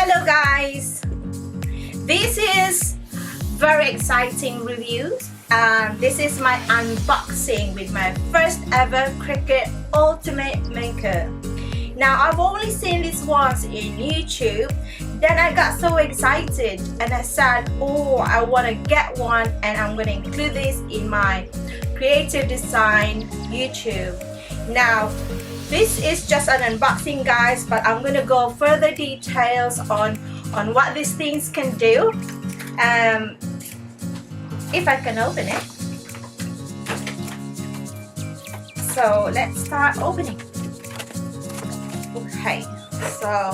Hello guys, this is very exciting review. This is my unboxing with my first ever Cricut Ultimate Maker. Now I've only seen this once in YouTube, then I got so excited and I said, oh, I want to get one and I'm going to include this in my creative design YouTube. Now this is just an unboxing guys, but I'm going to go further details on what these things can do. If I can open it. So let's start opening. Okay, so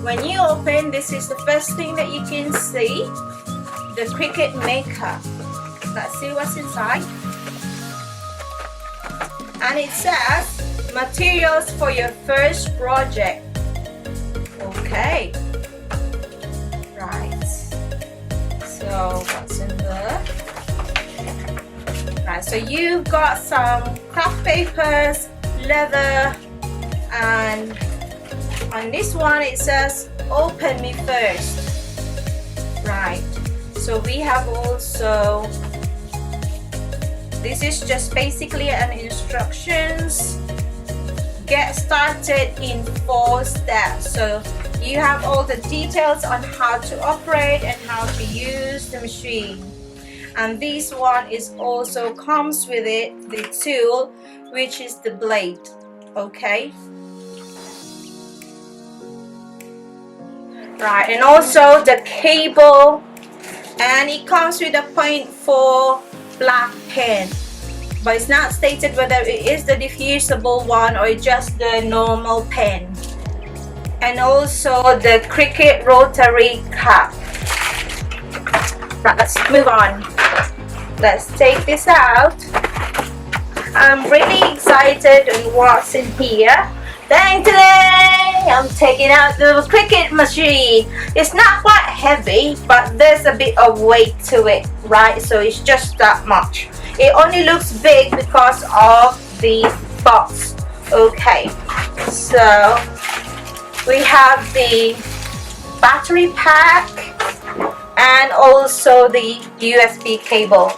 when you open, this is the first thing that you can see, the Cricut Maker. Let's see what's inside. And it says materials for your first project. Okay, right, so what's in there? Right, so you've got some craft papers, leather, and on this one it says open me first. Right, so we have also, this is just basically an instructions. Get started in 4 steps. So you have all the details on how to operate and how to use the machine. And this one is also comes with it the tool, which is the blade. Okay, right, and also the cable, and it comes with a 0.4 black pen, but it's not stated whether it is the diffusible one or just the normal pen. And also the Cricut rotary cap. Right, let's move on. Let's take this out. I'm really excited on what's in here. Then today I'm taking out the Cricut machine. It's not quite heavy, but there's a bit of weight to it, right? So it's just that much. It only looks big because of the box. Okay, so we have the battery pack and also the USB cable.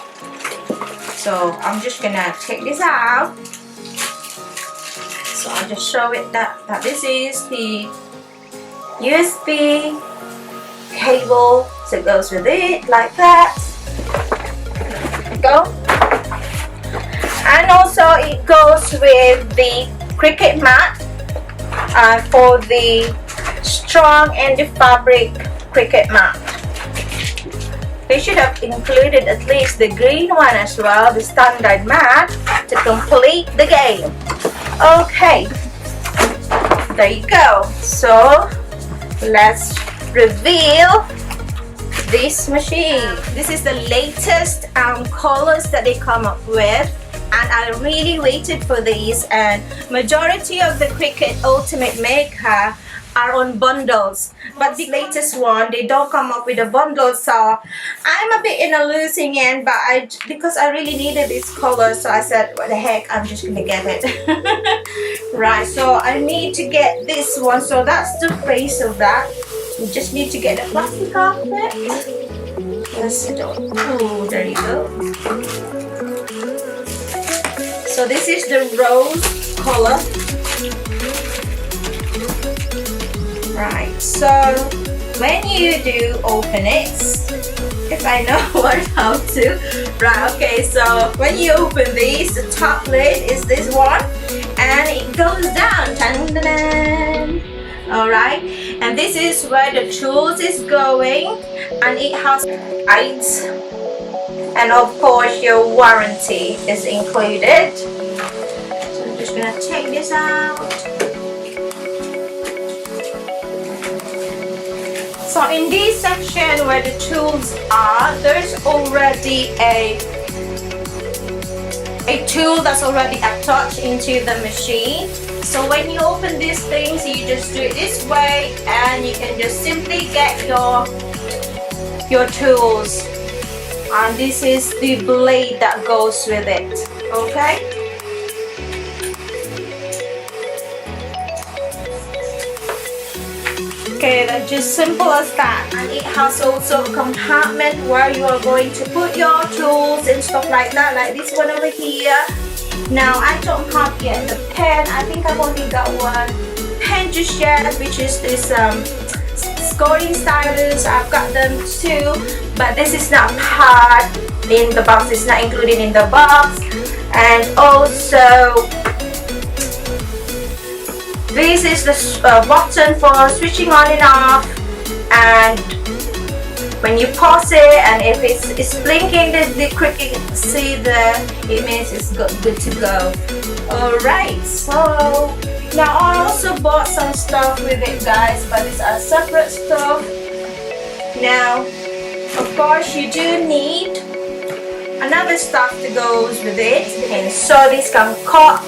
So I'm just gonna take this out. So I'll just show it that this is the USB cable. So it goes with it like that. There we go. And also it goes with the Cricut mat for the strong and the fabric Cricut mat. They should have included at least the green one as well, the standard mat, to complete the game. Okay, there you go. So let's reveal this machine. This is the latest colors that they come up with, and I really waited for these, and majority of the Cricut Ultimate Maker are on bundles, but the latest one they don't come up with a bundle, so I'm a bit in a losing end, but because I really needed this color, so I said what the heck, I'm just gonna get it. Right, so I need to get this one, so that's the face of that. We just need to get the plastic off it. Let's do it. Oh, there you go. So this is the rose color. Right, so when you do open it, if I know how to, right, okay, so when you open these, the top lid is this one, and it goes down, alright, and this is where the tools is going, and it has lights, and of course your warranty is included. So I'm just gonna take this out. So in this section where the tools are, there's already a tool that's already attached into the machine. So when you open these things, you just do it this way, and you can just simply get your tools. And this is the blade that goes with it. Okay. Okay, that's just simple as that. And it has also a compartment where you are going to put your tools and stuff like that, like this one over here. Now I don't have yet the pen. I think I've only got one pen just yet, which is this scoring stylus. I've got them too, but this is not part in the box. It's not included in the box. And also this is the button for switching on and off, and when you pause it and if it's blinking, the Cricut, see it means it's good to go. Alright, so now I also bought some stuff with it, guys, but these are separate stuff. Now of course you do need another stuff that goes with it, and so this can cut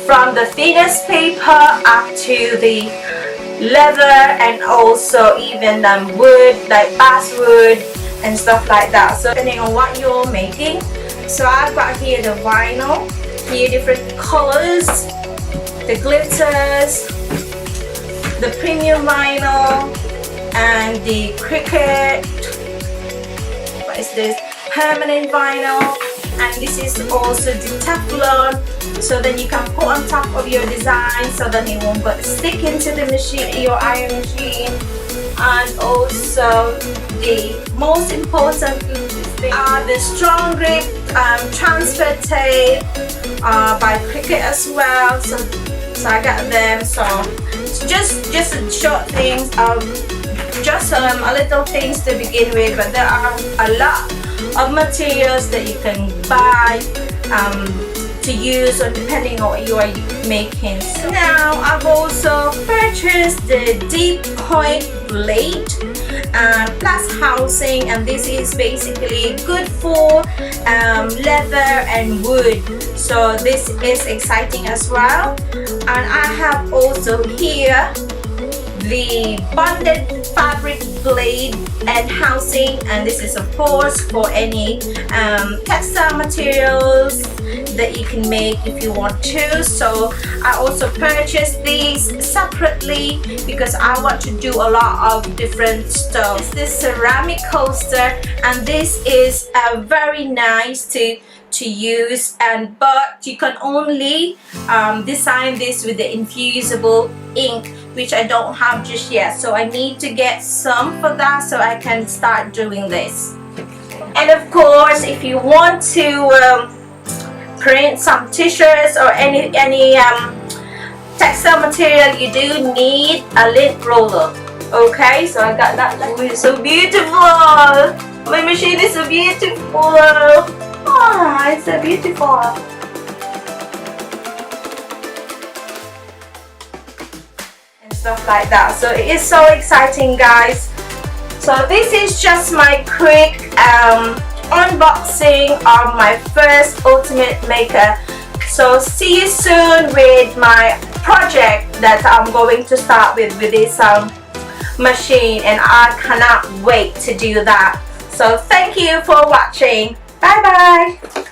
from the thinnest paper up to the leather, and also even wood like basswood and stuff like that, so depending on what you're making. So I've got here the vinyl, here different colors, the glitters, the premium vinyl, and the Cricut, what is this, permanent vinyl, and this is also the Teflon, so then you can put on top of your design so that it won't stick into the machine, your iron machine. And also the most important thing are the strong grip transfer tape by Cricut as well, so I got them. So just short things, just a little things to begin with, but there are a lot of materials that you can buy to use, or depending on what you are making. So now I've also purchased the deep point blade plus housing, and this is basically good for leather and wood, so this is exciting as well. And I have also here the bonded fabric blade and housing, and this is of course for any textile materials that you can make if you want to. So I also purchased these separately because I want to do a lot of different stuff. It's this ceramic coaster, and this is very nice to use, but you can only design this with the infusible ink, which I don't have just yet, so I need to get some for that so I can start doing this. And of course, if you want to print some t-shirts or any textile material, you do need a lint roller. Okay, so I got that. Oh, it's so beautiful. My machine is so beautiful. Oh, it's so beautiful. And stuff like that. So it is so exciting, guys. So this is just my quick unboxing of my first Ultimate Maker. So see you soon with my project that I'm going to start with this machine, and I cannot wait to do that. So thank you for watching. Bye bye.